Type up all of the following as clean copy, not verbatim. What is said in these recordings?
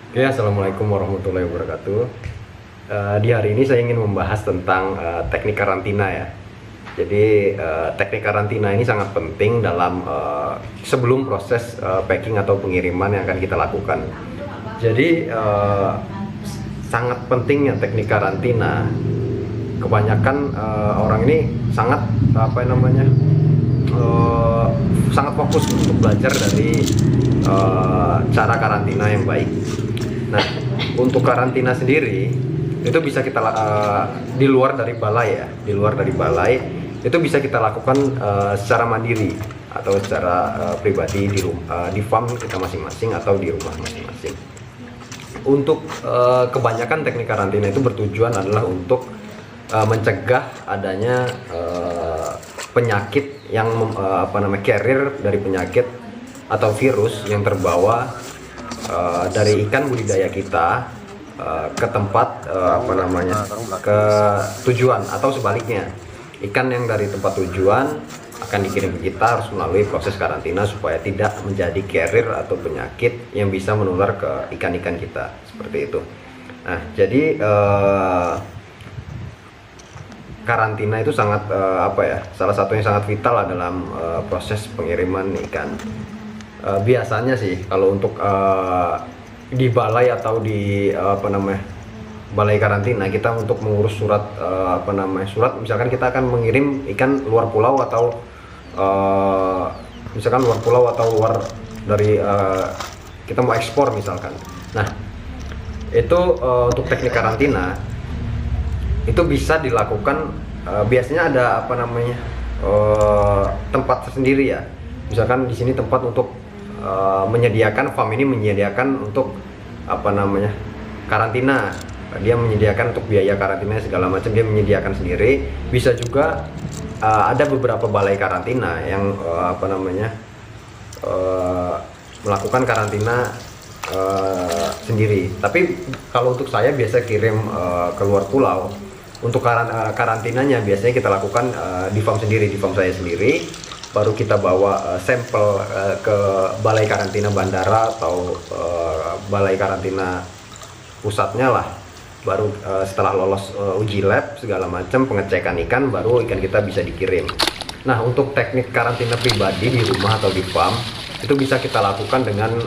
Oke, assalamualaikum warahmatullahi wabarakatuh. Di hari ini saya ingin membahas tentang teknik karantina ya. Jadi teknik karantina ini sangat penting dalam sebelum proses packing atau pengiriman yang akan kita lakukan. Jadi sangat pentingnya teknik karantina. Kebanyakan orang ini sangat sangat fokus untuk belajar dari cara karantina yang baik. Nah, untuk karantina sendiri itu bisa kita di luar dari balai ya, di luar dari balai itu bisa kita lakukan secara mandiri atau secara pribadi di farm kita masing-masing atau di rumah masing-masing. Untuk kebanyakan teknik karantina itu bertujuan adalah untuk mencegah adanya penyakit yang carrier dari penyakit atau virus yang terbawa dari ikan budidaya kita ke tempat ke tujuan, atau sebaliknya ikan yang dari tempat tujuan akan dikirim ke kita harus melalui proses karantina supaya tidak menjadi carrier atau penyakit yang bisa menular ke ikan-ikan kita, seperti itu. Nah, jadi karantina itu sangat salah satu yang sangat vital dalam proses pengiriman ikan. Biasanya sih kalau untuk di balai atau di balai karantina, kita untuk mengurus surat surat misalkan kita akan mengirim ikan luar pulau atau misalkan luar pulau atau luar dari kita mau ekspor misalkan. Nah, itu untuk teknik karantina itu bisa dilakukan biasanya ada tempat tersendiri ya. Misalkan di sini tempat untuk menyediakan, farm ini menyediakan untuk karantina, dia menyediakan untuk biaya karantina segala macam, dia menyediakan sendiri. Bisa juga ada beberapa balai karantina yang melakukan karantina sendiri. Tapi kalau untuk saya biasa kirim ke luar pulau. Untuk karantinanya biasanya kita lakukan di farm sendiri, di farm saya sendiri. Baru kita bawa sampel ke balai karantina bandara atau balai karantina pusatnya lah. Baru setelah lolos uji lab segala macam, pengecekan ikan, baru ikan kita bisa dikirim. Nah, untuk teknik karantina pribadi di rumah atau di farm itu bisa kita lakukan dengan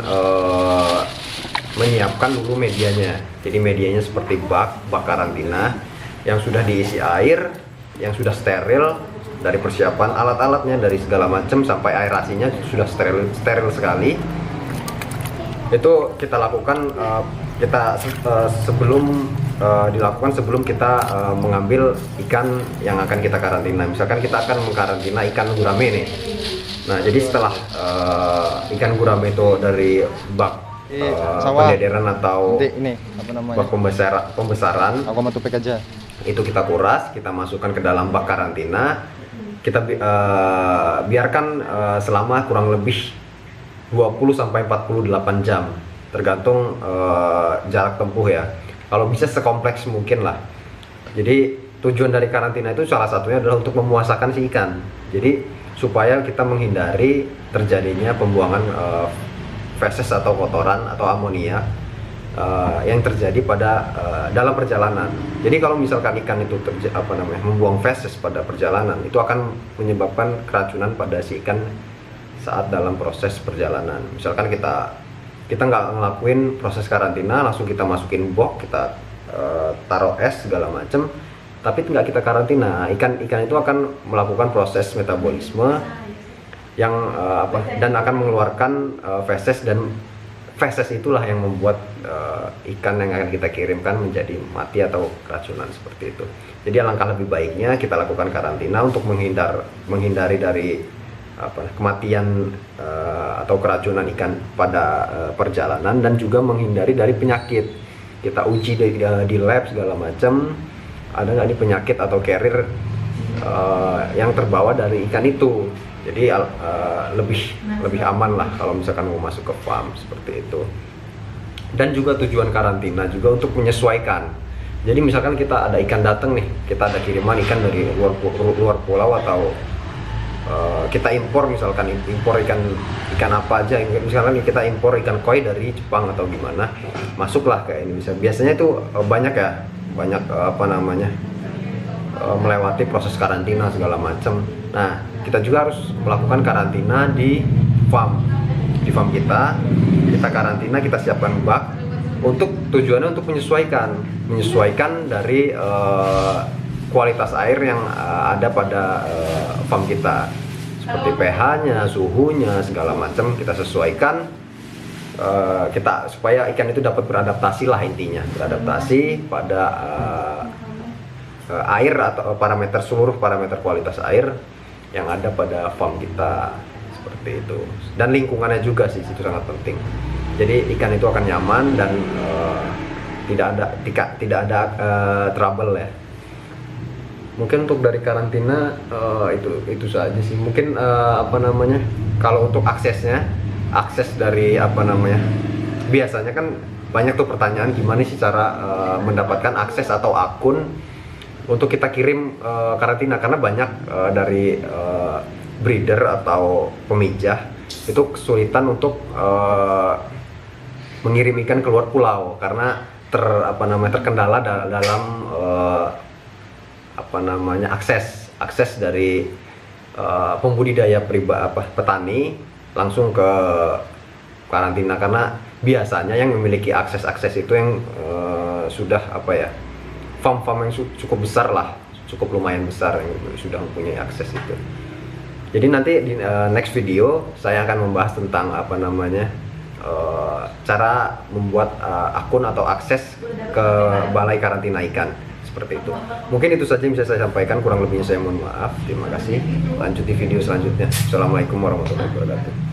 menyiapkan dulu medianya. Jadi medianya seperti bak karantina yang sudah diisi air, yang sudah steril, dari persiapan alat-alatnya, dari segala macam sampai aerasinya sudah steril sekali. Itu kita lakukan sebelum kita mengambil ikan yang akan kita karantina. Misalkan kita akan mengkarantina ikan gurame nih. Nah, jadi setelah ikan gurame itu dari bak pendederan atau bak pembesaran, aku mau topik aja. Itu kita kuras, kita masukkan ke dalam bak karantina. Kita biarkan selama kurang lebih 20-48 jam, tergantung jarak tempuh ya. Kalau bisa sekompleks mungkin lah. Jadi tujuan dari karantina itu salah satunya adalah untuk memuasakan si ikan. Jadi supaya kita menghindari terjadinya pembuangan feses atau kotoran atau amonia yang terjadi pada dalam perjalanan. Jadi kalau misalkan ikan itu membuang feses pada perjalanan, itu akan menyebabkan keracunan pada si ikan saat dalam proses perjalanan. Misalkan kita nggak ngelakuin proses karantina, langsung kita masukin box, kita taruh es segala macam, tapi nggak kita karantina, ikan itu akan melakukan proses metabolisme yang dan akan mengeluarkan feses, dan feses itulah yang membuat ikan yang akan kita kirimkan menjadi mati atau keracunan, seperti itu. Jadi alangkah lebih baiknya kita lakukan karantina untuk menghindari dari kematian atau keracunan ikan pada perjalanan, dan juga menghindari dari penyakit. Kita uji di lab segala macam, ada nggak nih penyakit atau carrier yang terbawa dari ikan itu. Jadi lebih aman lah kalau misalkan mau masuk ke farm, seperti itu. Dan juga tujuan karantina juga untuk menyesuaikan. Jadi misalkan kita ada ikan datang nih, kita ada kiriman ikan dari luar pulau atau kita impor, misalkan impor ikan apa aja, misalkan kita impor ikan koi dari Jepang atau gimana, masuklah ke Indonesia. Biasanya itu banyak ya, banyak melewati proses karantina segala macam. Nah, kita juga harus melakukan karantina di farm kita karantina, kita siapkan bak untuk tujuannya untuk menyesuaikan dari kualitas air yang ada pada farm kita, seperti pH-nya, suhunya, segala macam kita sesuaikan, supaya ikan itu dapat beradaptasi lah, intinya beradaptasi pada air atau seluruh parameter kualitas air yang ada pada farm kita, seperti itu. Dan lingkungannya juga sih, itu sangat penting. Jadi ikan itu akan nyaman dan tidak ada trouble ya. Mungkin untuk dari karantina itu saja sih. Mungkin kalau untuk akses dari biasanya kan banyak tuh pertanyaan, gimana sih cara mendapatkan akses atau akun untuk kita kirim karantina, karena banyak dari breeder atau pemijah itu kesulitan untuk mengirim ikan keluar pulau karena terkendala dalam akses dari pembudidaya petani langsung ke karantina, karena biasanya yang memiliki akses itu yang sudah farm yang cukup besar lah, cukup lumayan besar, yang sudah mempunyai akses itu. Jadi nanti di next video saya akan membahas tentang cara membuat akun atau akses ke balai karantina ikan, seperti itu. Mungkin itu saja yang bisa saya sampaikan, kurang lebihnya saya mohon maaf. Terima kasih. Lanjut di video selanjutnya. Assalamualaikum warahmatullahi wabarakatuh.